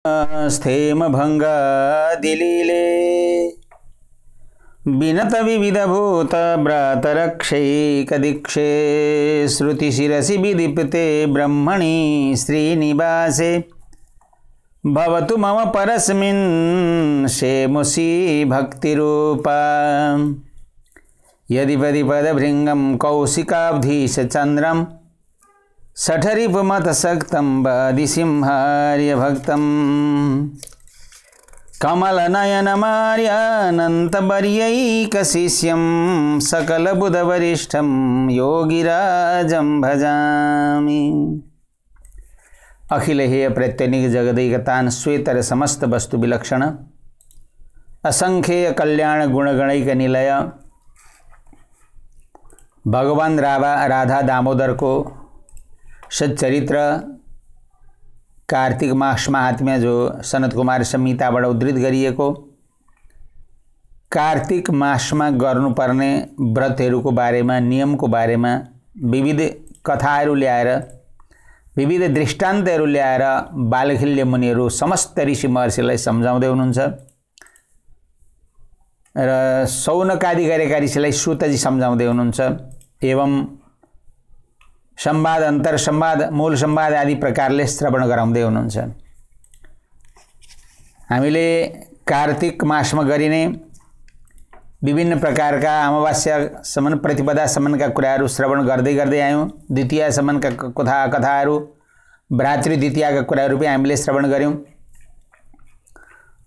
स्थेम भंग दिलीले बिनत विविध भूत व्रत रक्षैक दीक्षे श्रुति शिरसि विदीप्ते ब्रह्मणि श्रीनिवासे भवतु मम परस्मिन् शेमुषी भक्तिरूपा यदि पदिपदभृङ्गं कौशिकाब्धीश चन्द्रं सठरिपुमतसक्तं वादिसिंहार्यभक्तं कमलनयनमार्यानन्तवर्यैकशिष्यं सकलबुधवरिष्ठं योगिराजं भजामि। अखिल हेय प्रत्यनिक जगदैकतान श्वेतर समस्त वस्तु विलक्षण असंख्येय कल्याण गुणगणैक निलय भगवान राधा दामोदर को सच्चरित्र कार्तिक मास महात्म्य जो सनत कुमार संहिताबाट उद्धृत गरिएको कार्तिक मासमा गर्नुपर्ने व्रतहरूको बारेमा नियमको बारेमा विविध कथाहरू ल्याएर विविध दृष्टान्तहरू ल्याएर बालखिल्य मुनिहरू समस्त ऋषि महर्षिलाई सम्झाउँदै हुनुहुन्छ र सौनकादि गरेका ऋषिलाई सुतजी सम्झाउँदै हुनुहुन्छ एवं संवाद अन्तर संवाद मूल संवाद आदि प्रकारले श्रवण गराउँदै हुनुहुन्छ। हामीले कार्तिक मासमा गरिने विभिन्न प्रकारका अमावास्यासम्म प्रतिपदासम्मका कुराहरू श्रवण गर्दै गर्दै आयौँ। द्वितीयासम्मका कथाहरू भ्रातृ द्वितीयाका कुराहरू पनि हामीले श्रवण गऱ्यौँ।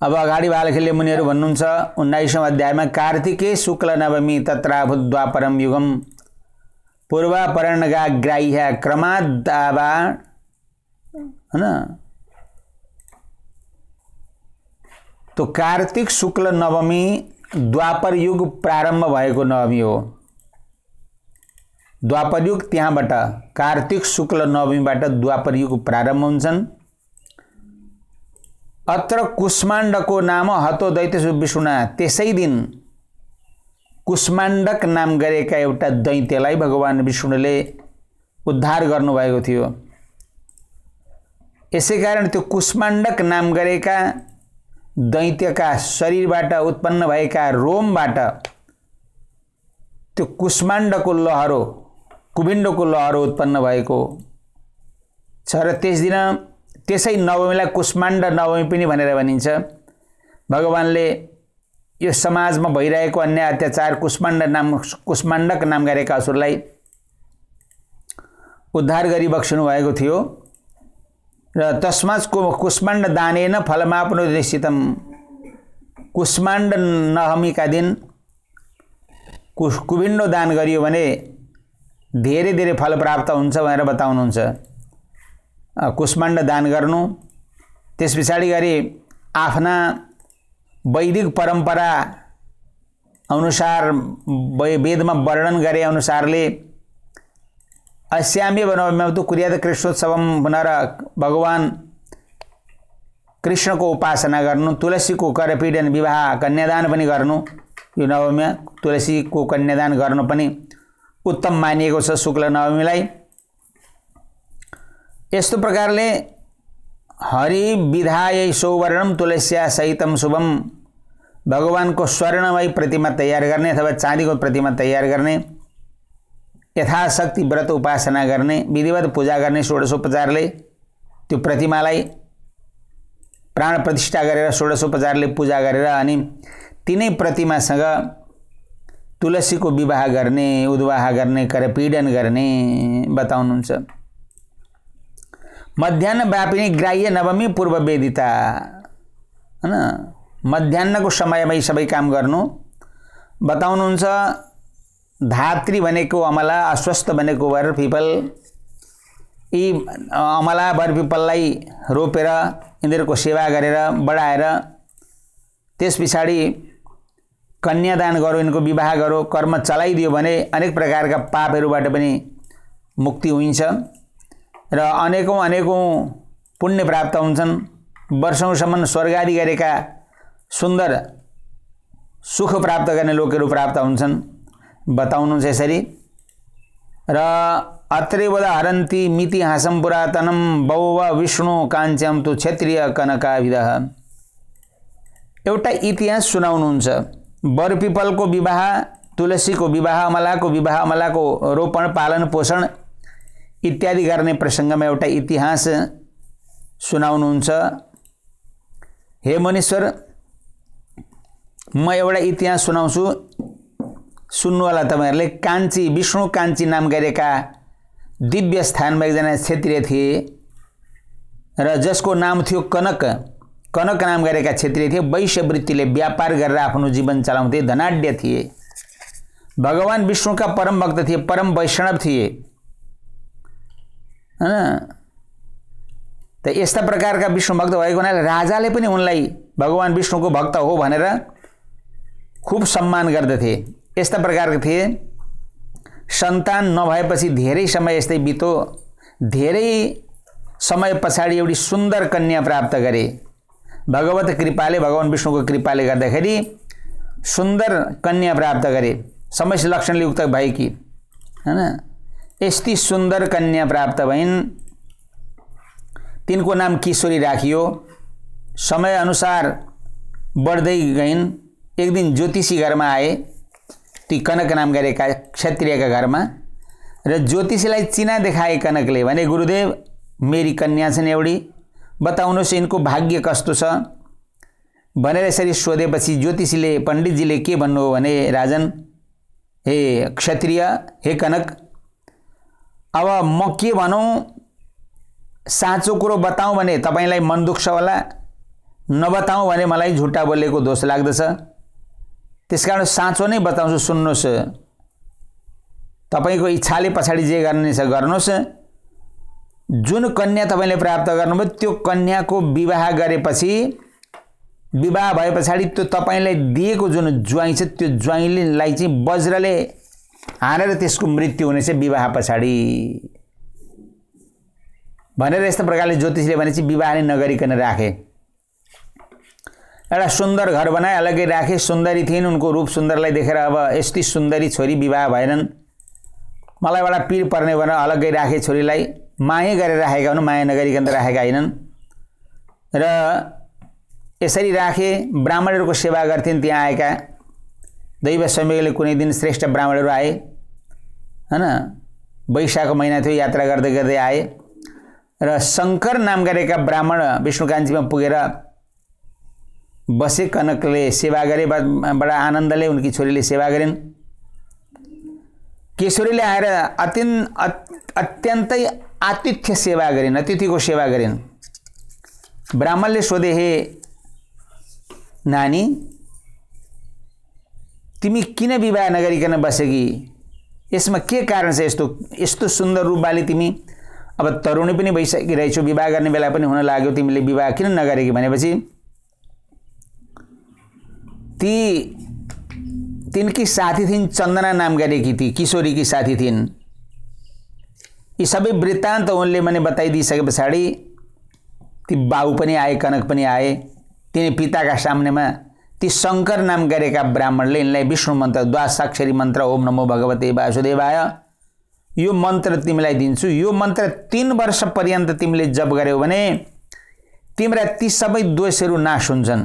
अब अगाडि बालखिल्य मुनिहरू भन्नुहुन्छ 19औं अध्यायमा कार्तिके शुक्ल नवमी तत्राभूत द्वापरम युगम पूर्वापरणगा ग्राह्य क्रमादावा हैन। तो कार्तिक शुक्ल नवमी द्वापर युग प्रारम्भ भएको नवमी हो। द्वापर युग त्यहाँबाट कार्तिक शुक्ल नवमीबाट द्वापर युग प्रारम्भ हुन्छन्। अत्र कुष्माण्डको नाम हतो दैत्य विष्णुना त्यसै दिन कुष्माण्डक नाम गरेका एउटा दैत्यलाई भगवान विष्णुले उद्धार गर्नुभएको थियो। यसैकारण त्यो कुष्माण्डक नाम गरेका दैत्यका शरीरबाट उत्पन्न भएका रोमबाट त्यो कुष्माण्डको लहरो कुबिण्डको लहरो उत्पन्न भएको छ र त्यस दिन त्यसै नवमीलाई कुष्माण्ड नवमी पनि भनेर भनिन्छ। भगवानले यो समाजमा भइरहेको अन्याय अत्याचार कुष्माण्डक नाम गरेका असुरलाई उद्धार गरी बक्सनु भएको थियो र तस्मात् कुष्माण्ड दानेन फलमाप्नोतिसितम् कुष्माण्ड नवमीका दिन कुबिण्ड दान गरियो भने धेरै धेरै फल प्राप्त हुन्छ भनेर बताउनुहुन्छ। कुष्माण्ड दान गर्नु त्यसपछाडि गरी आफ्ना वैदिक परम्परा अनुसार वेदमा वर्णन गरे अनुसारले अस्याम्य नवम्यां कुर्यात् कृष्णोत्सवम भनेर भगवान कृष्णको उपासना गर्नु, तुलसीको करपीडन विवाह कन्यादान पनि गर्नु। यो नवमीमा तुलसीको कन्यादान गर्नु पनि उत्तम मानिएको छ शुक्ल नवमीलाई। यस्तो प्रकारले हरि विधाय सौवर्णम तुलस्या सहितम शुभम भगवानको स्वर्णमय प्रतिमा तयार गर्ने अथवा चाँदीको प्रतिमा तयार गर्ने, यथाशक्ति व्रत उपासना गर्ने, विधिवत पूजा गर्ने षोडशोपचारले त्यो प्रतिमालाई प्राण प्रतिष्ठा गरेर षोडशोपचारले पूजा गरेर अनि तिनै प्रतिमासँग तुलसीको विवाह गर्ने, उद्वाह गर्ने, करपीडन गर्ने बताउनुहुन्छ। मध्याह्न व्यापिनी ग्राह्य नवमी पूर्व वेदिता हैन। मध्याह्नको समयमै सबै काम गर्नु बताउनुहुन्छ। धात्री भनेको अमला, अस्वस्थ भनेको वर पिपल। यी अमला वर पिपललाई रोपेर यिनीहरूको सेवा गरेर बढाएर त्यस पछाडि कन्यादान गरो, यिनको विवाह गरो, कर्म चलाइदियो भने अनेक प्रकारका पापहरूबाट पनि मुक्ति हुन्छ र अनेकौं पुण्य प्राप्त हुन्छन्। वर्षौंसम्म स्वर्ग आदि गरेका सुन्दर सुख प्राप्त गर्ने लोकहरू प्राप्त हुन्छन् बताउनुहुन्छ यसरी। र अत्रैवदा हरन्ति मिति हासं पुरातनम बौव विष्णु काञ्च्यम तु क्षत्रिय कनकाभिदः। एउटा इतिहास सुनाउनुहुन्छ। बरपिपलको विवाह, तुलसीको विवाह, अमलाको विवाह, अमलाको रोपण पालन पोषण इत्यादि गर्ने प्रसङ्गमा एउटा इतिहास सुनाउनुहुन्छ। हे मुनीश्वर, म एउटा इतिहास सुनाउँछु, सुन्नु होला तपाईहरुले। काञ्ची, विष्णु काञ्ची नाम गरेका दिव्य स्थानमा एकजना क्षत्रिय थिए र जसको नाम थियो कनक। कनक नाम गरेका क्षत्रिय थिए। वैश्यवृत्तिले व्यापार गरेर आफ्नो जीवन चलाउँथे, धनाढ्य थिए। भगवान विष्णुका परम भक्त थिए, परम वैष्णव थिए हैन। त यस्ता प्रकारका विष्णु भक्त भएको हुनाले राजाले पनि उनलाई भगवान विष्णुको भक्त हो भनेर खूब सम्मान गर्दथे। यस्ता प्रकारका थिए। सन्तान नभएपछि धेरै समय यस्तै बितो। धेरै समय पछाडि एउटी सुन्दर कन्या प्राप्त गरे। भगवत कृपाले, भगवान विष्णुको कृपाले गर्दाखेरि सुन्दर कन्या प्राप्त गरे, समस्त लक्षणले युक्त भएकी हैन। यस्ती सुन्दर कन्या प्राप्त भइन्। तिनको नाम किशोरी राखियो। समय अनुसार बढ्दै गइन्। एक दिन ज्योतिषी घरमा आए, ती कनक नाम गरेका क्षत्रियका घरमा, र ज्योतिषीलाई चिना देखाए कनकले। भने गुरुदेव, मेरी कन्या छन् एउटी, बताउनुहोस् यिनको भाग्य कस्तो छ भनेर यसरी सोधेपछि ज्योतिषीले, पण्डितजीले के भन्नुभयो भने, राजन, हे क्षत्रिय, हे कनक, अब म के भनौँ, साँचो कुरो बताऊँ भने तपाईलाई मन दुख्छ होला, नबताऊँ भने मलाई झुट्टा बोलेको दोष लाग्दछ। त्यसकारण साँचो नै बताउँछु, सुन्नुहोस्। तपाईको इच्छाले पछाडि जे गर्ने छ गर्नुहोस्। जुन कन्या तपाईले प्राप्त गर्नुभयो त्यो कन्याको विवाह गरेपछि, विवाह भए पछाडि त्यो तपाईलाई दिएको जुन ज्वाइँ छ त्यो ज्वाइँलाई चाहिँ वज्रले हानेर त्यसको मृत्यु हुनेछ विवाह पछाडि भनेर यस्तो प्रकारले ज्योतिषीले भने चाहिँ विवाह नै नगरिकन राखे। एउटा सुन्दर घर बनाए, अलग्गै राखे। सुन्दरी थिइन्, उनको रूप सुन्दरलाई देखेर अब यस्ती सुन्दरी छोरी विवाह भएनन्, मलाई बडा पीड पर्ने भनेर अलग्गै राखे। छोरीलाई माया गरेर राखेका हुन्, माया नगरिकन राखेका हैनन्। र यसरी राखे। ब्राह्मणहरूको सेवा गर्थिन् त्यहाँ आएका। दैव संयोगले कुनै दिन श्रेष्ठ ब्राह्मणहरू आए हैन। वैशाख महिना थियो, यात्रा गर्दै गर्दै आए र शङ्कर नाम गरेका ब्राह्मण विष्णुकाञ्चीमा पुगेर बसे। कनकले सेवा गरे, बडा आनन्दले उनकी छोरीले सेवा गरिन्। किशोरीले आएर अत्यन्तै आतिथ्य सेवा गरिन्, अतिथिको सेवा गरिन्। ब्राह्मणले सोधे, हे नानी, तिमी किन विवाह नगरिकन बसेकी? यसमा के कारण छ? यस्तो सुन्दर रूपवाली तिमी अब तरुणी पनि भइसकिरहेछौ, विवाह गर्ने बेला पनि हुन लाग्यो, तिमीले विवाह किन नगरेकी? भनेपछि तिनकी साथी थिइन्, चन्दना नाम गरेकी ती किशोरीकी साथी थिइन्। यी सबै वृत्तान्त उनले भने बताइदिइसके पछाडि ती बाउ पनि आए, कनक पनि आए। तिनी पिताका सामनेमा ती शङ्कर नाम गरेका ब्राह्मणले यिनलाई विष्णु मन्त्र, द्वादशाक्षरी मन्त्र, ओम नमो भगवते वासुदेवाय, यो मन्त्र तिमीलाई दिन्छु। यो मन्त्र 3 वर्ष पर्यन्त तिमीले जप गर्यौ भने तिम्रा ती सबै दोषहरू नाश हुन्छन्।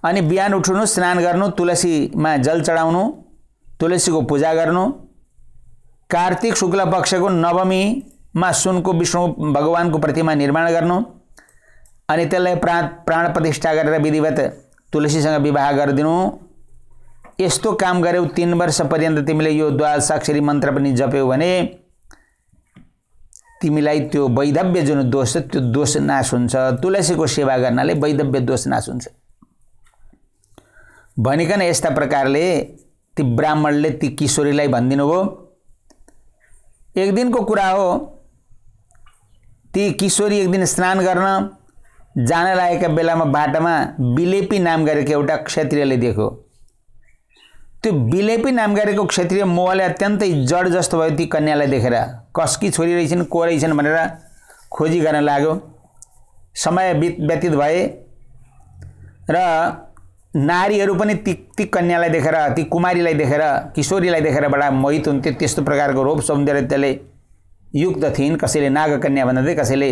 अनि बिहान उठ्नु, स्नान गर्नु, तुलसीमा जल चढाउनु, तुलसीको पूजा गर्नु। कार्तिक शुक्ल पक्षको नवमीमा सुनको विष्णु भगवानको प्रतिमा निर्माण गर्नु अनि त्यसलाई प्राण प्रतिष्ठा गरेर विधिवत तुलसीसँग विवाह गरिदिनु। यस्तो काम गर्यौ 3 वर्ष पर्यन्त तिमीले यो द्वादशाक्षरी मन्त्र पनि जप्यौ भने तिमीलाई त्यो वैधव्य जुन दोष छ त्यो दोष नाश हुन्छ। तुलसीको सेवा गर्नाले वैधव्य दोष नाश हुन्छ भनिकन यस्ता प्रकारले ती ब्राह्मणले ती किशोरीलाई भन्दिनु भो। एक दिनको कुरा हो, ती किशोरी एक दिन स्नान गर्न जान लागेका बेलामा बाटोमा बिलेपी नाम गरेको एउटा क्षत्रियले देख्यो। त्यो बिलेपी नाम गरेको क्षत्रिय मोहले अत्यन्तै जड जस्तो भयो ती कन्यालाई देखेर। कसकी छोरी रहेछन्, को रहेछन् भनेर खोजी गर्न लाग्यो। समय व्यतीत भए र नारीहरू पनि ती कन्यालाई देखेर, ती कुमारीलाई देखेर, किशोरीलाई देखेर बडा मोहित हुन्थे। त्यस्तो प्रकारको रूप सौन्दर्यले युक्त थिइन्, कसैले नागकन्या भन्दथे, कसैले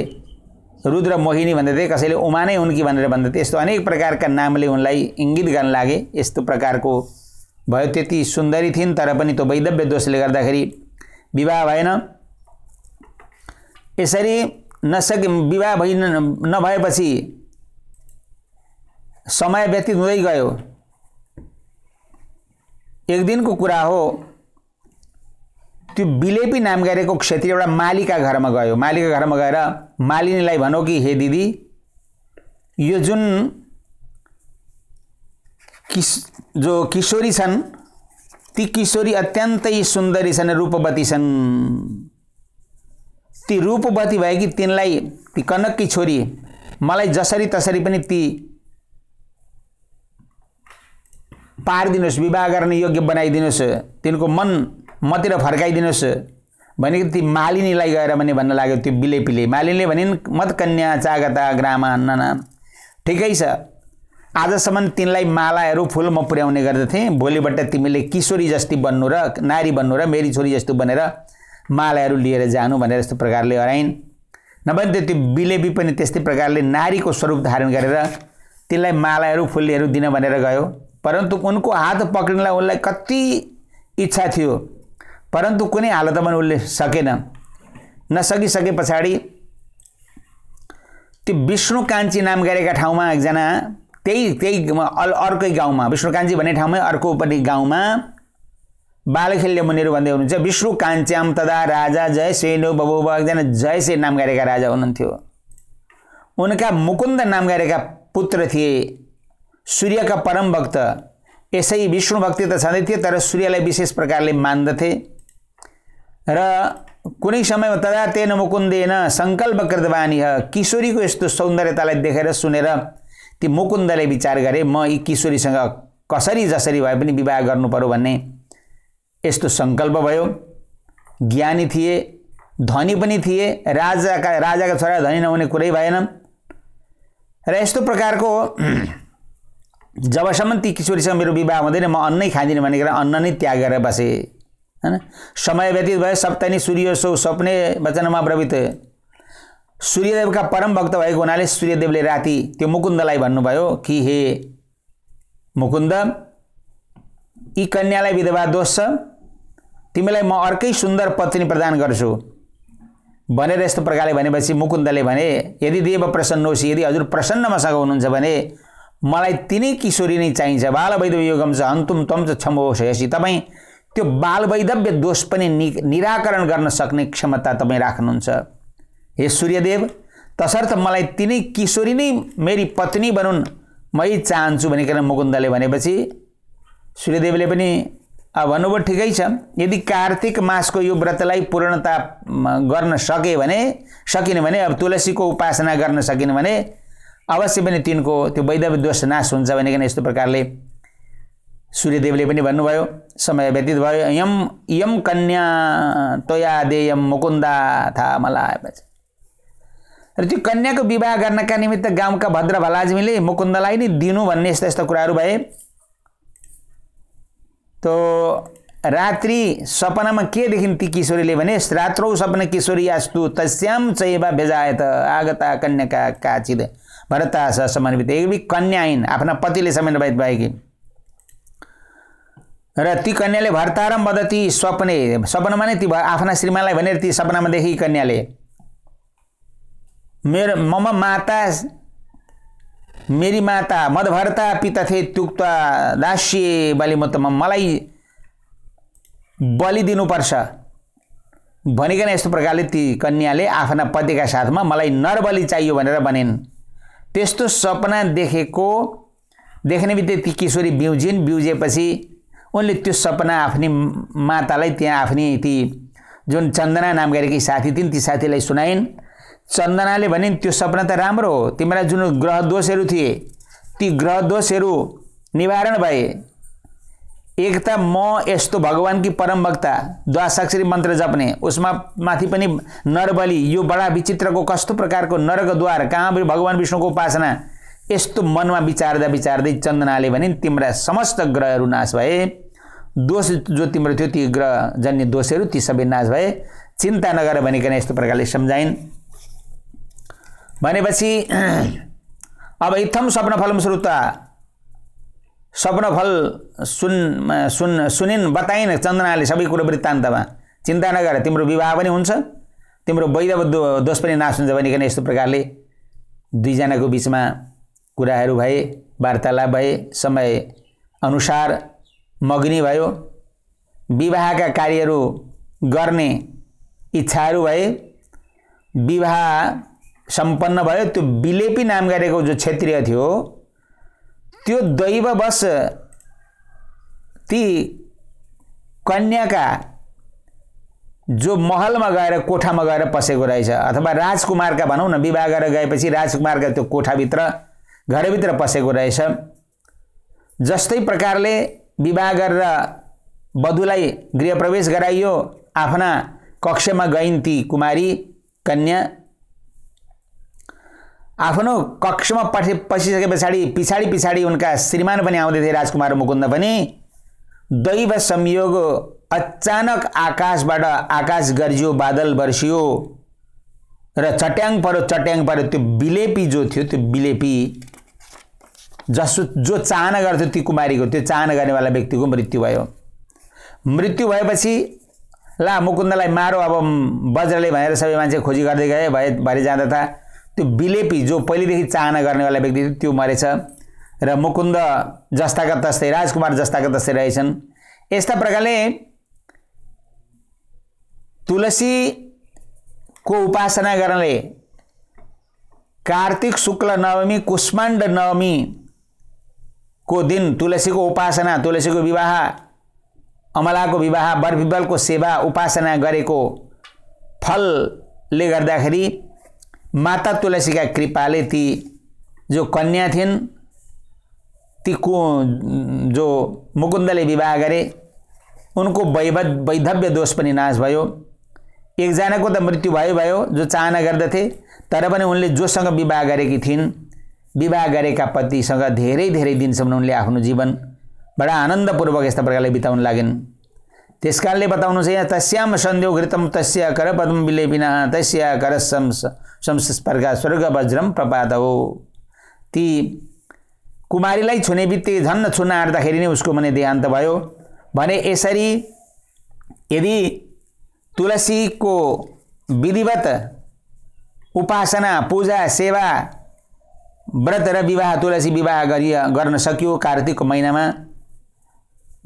रुद्र मोहिनी भन्दथे, कसैले उमा नै उनकी भनेर भन्दथे। यस्तो अनेक प्रकारका नामले उनलाई इङ्गित गर्न लागे। यस्तो प्रकारको भयो। त्यति सुन्दरी थिइन् तर पनि त्यो वैधव्य दोषले गर्दाखेरि विवाह भएन। यसरी विवाह नभएपछि समय व्यतीत हुँदै गयो। एक दिनको कुरा हो, त्यो बिलेपी नाम गरेको क्षेत्रीय एउटा मालीका घरमा गयो। मालीका घरमा गएर मालिनीलाई भनौ कि हे दिदी, यो जुन जो किशोरी छन् ती किशोरी अत्यन्तै सुन्दरी छन्, रूपवती छन्। ती रूपवती भएकी तिनलाई, ती कनककी छोरी मलाई जसरी तसरी पनि ती पारिदिनुहोस्, विवाह गर्ने योग्य बनाइदिनुहोस्, तिनको मन मतिर फर्काइदिनुहोस् भनेको ती मालिनीलाई गएर भने भन्न लाग्यो। त्यो बिलेपीले मालिनीले भनिन्, मत कन्या चागता ग्रामा अन्नना, ठिकै छ, आजसम्म तिनलाई मालाहरू फुल म पुर्याउने गर्दथेँ, भोलिबाट तिमीले किशोरी जस्ती बन्नु र नारी बन्नु र मेरी छोरी जस्तो बनेर मालाहरू लिएर जानु भनेर यस्तो प्रकारले हराइन्। नभए त्यो बिलेपी पनि त्यस्तै प्रकारले नारीको स्वरूप धारण गरेर तिनलाई मालाहरू फुलहरू दिन भनेर गयो। परन्तु उनको हात पक्रिनलाई उनलाई कति इच्छा थियो, परन्तु कुनै हालतमा उसले सकेन। नसकिसके पछाडि त्यो विष्णुकाञ्ची नाम गरेका ठाउँमा एकजना त्यही अर्कै गाउँमा, विष्णुकाञ्ची भन्ने ठाउँमै अर्कोपट्टि गाउँमा बालखेल्य मुनिहरू भन्दै हुनुहुन्छ। विष्णुकाञ्च्याम तदा राजा जयसेनो बबुब, एकजना जयसेन नाम गरेका राजा हुनुहुन्थ्यो। उनका मुकुन्द नाम गरेका पुत्र थिए, सूर्यका परम भक्त। यसै विष्णु भक्ति त छँदै थियो तर सूर्यलाई विशेष प्रकारले मान्दथे। र कुनै समयमा तदा तेन मुकुन्देन सङ्कल्प कृतवानी, किशोरीको यस्तो सौन्दर्यतालाई देखेर सुनेर ती मुकुन्दले विचार गरे, म यी किशोरीसँग कसरी जसरी भए पनि विवाह गर्नु पर्यो भन्ने यस्तो सङ्कल्प भयो। ज्ञानी थिए, धनी पनि थिए, राजाका छोरा धनी नहुने कुरै भएन। र यस्तो प्रकारको जबसम्म ती किशोरीसँग मेरो विवाह हुँदैन म अन्नै खाँदिनँ भनेर अन्न नै त्याग गरेर बसे, हैन। समय व्यतीत भयो। सप्तनी सूर्योसौ सपने वचनमा ब्रवीत, सूर्यदेवका परम भक्त भएको हुनाले सूर्यदेवले राति त्यो मुकुन्दलाई भन्नुभयो कि हे मुकुन्द, यी कन्यालाई विधवा दोष छ, तिमीलाई म अर्कै सुन्दर पत्नी प्रदान गर्छु भनेर यस्तो प्रकारले भनेपछि मुकुन्दले भने, यदि देव प्रसन्न होस्, यदि हजुर प्रसन्न मसँग हुनुहुन्छ भने मलाई तिनै किशोरी नै चाहिन्छ। बाल वैधव्य योगम छ हन्तुम तम च क्षमोषयसी, तपाईँ त्यो बाल वैधव्य दोष पनि निराकरण गर्न सक्ने क्षमता तपाईँ राख्नुहुन्छ। हे सूर्यदेव, तसर्थ मलाई तिनै किशोरी नै मेरी पत्नी बनुन्, म यही चाहन्छु भनिकन मुकुन्दले भनेपछि सूर्यदेवले पनि भन्नुभयो ठिकै छ, यदि कार्तिक मासको यो व्रतलाई पूर्णता गर्न सकिने भने अब तुलसीको उपासना गर्न सकिने भने अवश्य पनि तिनको त्यो वैधव्य दोष नाश हुन्छ भनिकन यस्तो प्रकारले सूर्यदेवले पनि भन्नुभयो। समय व्यतीत भयो। यम कन्या तोया देयम मुकुन्दा था मलाएपछि र त्यो कन्याको विवाह गर्नका निमित्त गाउँका भद्र भलाजमीले मुकुन्दलाई नै दिनु भन्ने यस्ता कुराहरू भए। तो रात्रि सपनामा के देखिन् ती किशोरीले भने, रात्रौ सपना किशोरी आस्तु तस्याम चैवा भेजायत आगता कन्याका काचिद भरता समन्वित, एक कन्या आइन् आफ्ना पतिले समन्वित भएकी। र ती कन्याले भर्तारम वदती सपनामा नै ती आफ्ना श्रीमानलाई भनेर ती सपनामा देखी कन्याले, मेरी माता मदभर्ता पितथे तुक्ता दास्ये बलिमुत्तम, मलाई बलि दिनुपर्छ भनिकन यस्तो प्रकारले ती कन्याले आफ्ना पतिका साथमा मलाई नरबली चाहियो भनेर भनिन्। त्यस्तो सपना देख्ने बित्तिकै ती किशोरी बिउजेपछि उनले त्यो सपना आफ्नी मातालाई, त्यहाँ आफ्नी ती जुन चन्दना नाम गरेकी साथी थिइन् ती साथीलाई सुनाइन्। चन्दनाले भनिन्, त्यो सपना त राम्रो हो, तिमीलाई जुन ग्रह दोषहरू थिए ती ग्रह दोषहरू निवारण भए। एक त म यस्तो भगवानकी परम भक्ता द्वादशाक्षरी मन्त्र जप्ने, उसमा माथि पनि नरबली, यो बडा विचित्रको कस्तो प्रकारको नरकद्वार, कहाँ भगवान विष्णुको उपासना, यस्तो मनमा विचार्दै चन्दनाले भनिन्, तिम्रा समस्त ग्रहहरू नाश भए, दोष जो तिम्रो थियो ती ग्रह जन्य दोषहरू ती सबै नाश भए, चिन्ता नगर भनिकन यस्तो प्रकारले सम्झाइन्। भनेपछि अब इत्थम स्वप्नफलम श्रुता, स्वप्नफल सुनिन् बताइन् चन्द्रनाले सबै कुरो वृत्तान्तमा। चिन्ता नगर, तिम्रो विवाह पनि हुन्छ, तिम्रो वैधव दोष पनि नाश हुन्छ भनिकन यस्तो प्रकारले दुईजनाको बिचमा कुराहरू भए, वार्तालाप भए, समय अनुसार मग्नी भयो, विवाहका कार्यहरू गर्ने इच्छाहरू भए, विवाह सम्पन्न भयो। त्यो बिलेपी नाम गरेको जो क्षत्रिय थियो त्यो दैववश ती कन्याका जो महलमा गएर कोठामा गएर पसेको रहेछ, अथवा राजकुमारका भनौँ न, विवाह गरेर गएपछि राजकुमारका त्यो कोठाभित्र घरभित्र पसेको रहेछ। जस्तै प्रकारले विवाह गरेर वधुलाई गृहप्रवेश गराइयो, आफ्ना कक्षमा गइन् ती कुमारी कन्या। आफ्नो कक्षमा पसिसके पछाडि पछाडि उनका श्रीमान पनि आउँदै थिए, राजकुमार मुकुन्द पनि। दैव संयोग अचानक आकाशबाट आकाश गर्जियो, बादल बर्सियो र चट्याङ पऱ्यो। त्यो बिलेपी जो थियो, त्यो बिलेपी जो चाहना गर्थ्यो ती कुमारीको, त्यो चाहना गर्नेवाला व्यक्तिको मृत्यु भयो। मृत्यु भएपछि ला मुकुन्दलाई मारो अब वज्रले भनेर सबै मान्छे खोजी गर्दै गए। भरे जाँदा त त्यो बिलेपी जो पहिलेदेखि चाहना गर्नेवाला व्यक्ति थियो त्यो मरेछ र मुकुन्द जस्ताका तस्तै, राजकुमार जस्ताका तस्तै रहेछन्। यस्ता प्रकारले तुलसीको उपासना गर्नले कार्तिक शुक्ल नवमी कुष्माण्ड नवमी को दिन तुलसीको उपासना, तुलसीको विवाह, अमलाको विवाह, बरपिपलको सेवा उपासना गरेको फलले गर्दाखेरि माता तुलसीका कृपाले ती जो कन्या थिइन्, ती जो मुकुन्दले विवाह गरे, उनको वैधव्य दोष पनि नाश भयो। एकजनाको त मृत्यु भयो जो चाहना गर्दथे, तर पनि उनले जोसँग विवाह गरेकी थिइन्, विवाह गरेका पतिसँग धेरै धेरै दिनसम्म उनले आफ्नो जीवन बडा आनन्दपूर्वक यस्ता प्रकारले बिताउन लागिन्। त्यसकारणले बताउनु छ यहाँ, तस्याम सन्ध्यो घृतम तस्य कर पद्म विलेपिना तस्य कर संस्पर्गा स्वर्ग वज्रम प्रपात हो। ती कुमारीलाई छुने बित्तिकै झन्न छुन आँट्दाखेरि नै उसको मने देहान्त भयो। भने यसरी यदि तुलसीको विधिवत उपासना, पूजा, सेवा, व्रत र विवाह, तुलसी विवाह गर्न सकियो कार्तिकको महिनामा,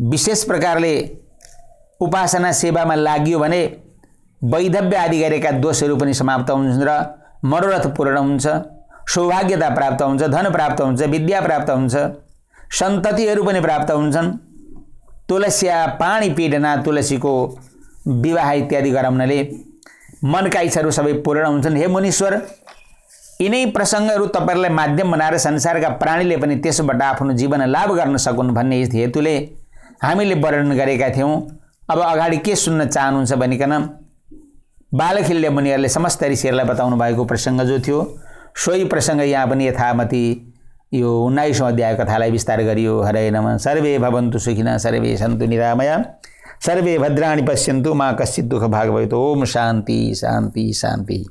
विशेष प्रकारले उपासना सेवामा लागियो भने वैधव्य आदि गरेका दोषहरू पनि समाप्त हुन्छन् र मनोरथ पूर्ण हुन्छ, सौभाग्यता प्राप्त हुन्छ, धन प्राप्त हुन्छ, विद्या प्राप्त हुन्छ, सन्ततिहरू पनि प्राप्त हुन्छन्। तुलस्या पानी पीडना, तुलसीको विवाह इत्यादि गराउनाले मनका इच्छाहरू सबै पूर्ण हुन्छन्। हे मुनीश्वर, यिनै प्रसङ्गहरू तपाईहरुलाई माध्यम बनाएर संसारका प्राणीले पनि त्यसबाट आफ्नो जीवन लाभ गर्न सकुन् भन्ने हेतुले हामीले वर्णन गरेका थियौं। अब अगाडि के सुन्न चाहनुहुन्छ भनिकन बालखिल्य मुनिहरूले समस्त ऋषिहरूलाई बताउनु भएको प्रसङ्ग जो थियो, सोही प्रसङ्ग यहाँ पनि यथामति यो 19औं अध्याय कथालाई विस्तार गरियो। हरे नमः। सर्वे भवन्तु सुखिनः, सर्वे सन्तु निरामया, सर्वे भद्राणि पश्यन्तु, मा कश्चित् दुःख भाग भवेत्। ओम शान्ति शान्ति शान्ति।